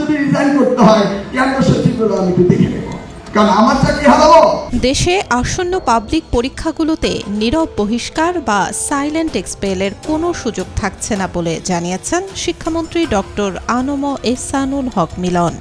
যদি রিজাইন করতে হয় কেন্দ্র সচিবগুলো আমি একটু দেখে নেব, কারণ আমার চাকরি হারাবো। দেশে আসন্ন পাবলিক পরীক্ষাগুলোতে নীরব বহিষ্কার বা সাইলেন্ট এক্সপেলের কোনো সুযোগ থাকছে না বলে জানিয়েছেন শিক্ষামন্ত্রী ডক্টর আনম এহসানুল হক মিলন।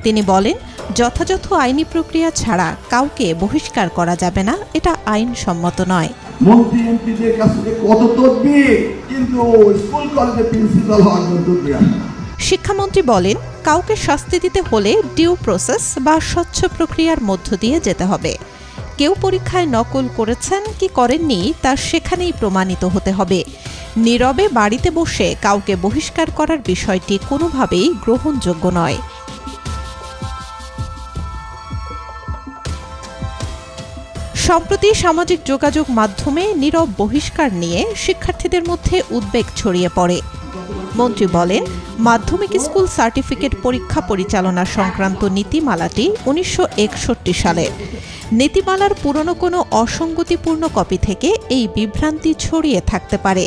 তিনি বলেন, যথাযথ আইনি প্রক্রিয়া ছাড়া কাউকে বহিষ্কার করা যাবে না, এটা আইনসম্মত নয়। মন্ত্রী এমপিদের কাছে কত তদবির, কিন্তু স্কুল কলেজে প্রিন্সিপাল হওয়ার জন্য তদবির আসে না। শিক্ষামন্ত্রী বলেন, কাউকে শাস্তি দিতে হলে ডিউ প্রসেস বা স্বচ্ছ প্রক্রিয়ার মধ্য দিয়ে যেতে হবে। কেউ পরীক্ষায় নকল করেছেন কি করেননি তা সেখানেই প্রমাণিত হতে হবে। নীরবে বাড়িতে বসে কাউকে বহিষ্কার করার বিষয়টি কোনোভাবেই গ্রহণযোগ্য নয়। সম্প্রতি সামাজিক যোগাযোগ মাধ্যমে নীরব বহিষ্কার নিয়ে শিক্ষার্থীদের মধ্যে উদ্বেগ ছড়িয়ে পড়ে। মন্ত্রী বলেন, মাধ্যমিক স্কুল সার্টিফিকেট পরীক্ষা পরিচালনা সংক্রান্ত নীতিমালাটি 1961 সালের। নীতিমালার পুরনো কোনো অসঙ্গতিপূর্ণ কপি থেকে এই বিভ্রান্তি ছড়িয়ে থাকতে পারে।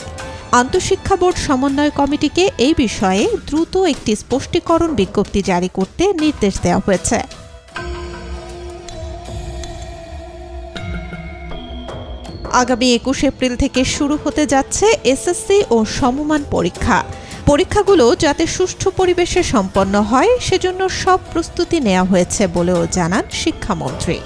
আন্তঃশিক্ষা বোর্ড সমন্বয় কমিটিকে এই বিষয়ে দ্রুত একটি স্পষ্টীকরণ বিজ্ঞপ্তি জারি করতে নির্দেশ দেওয়া হয়েছে। আগামী 21 এপ্রিল থেকে শুরু হতে যাচ্ছে এসএসসি ও সমমান পরীক্ষা। পরীক্ষাগুলো যাতে সুষ্ঠু পরিবেশে সম্পন্ন হয় সেজন্য সব প্রস্তুতি নেওয়া হয়েছে বলেও জানান শিক্ষামন্ত্রী।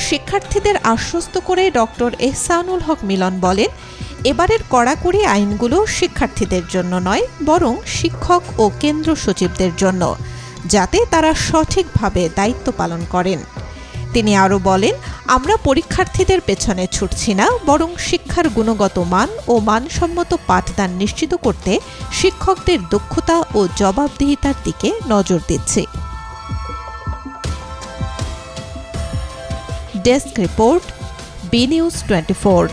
শিক্ষার্থীদের আশ্বস্ত করে ডক্টর এহসানুল হক মিলন বলেন, এবারের কড়াকড়ি আইনগুলো শিক্ষার্থীদের জন্য নয়, বরং শিক্ষক ও কেন্দ্র সচিবদের জন্য, যাতে তারা সঠিকভাবে দায়িত্ব পালন করেন। তিনি আরও বলেন, আমরা পরীক্ষার্থীদের পেছনে ছুটছি না, বরং শিক্ষার গুণগত মান ও মানসম্মত পাঠদান নিশ্চিত করতে শিক্ষকদের দক্ষতা ও জবাবদিহিতার দিকে নজর দিচ্ছি। Desk report, B news 24।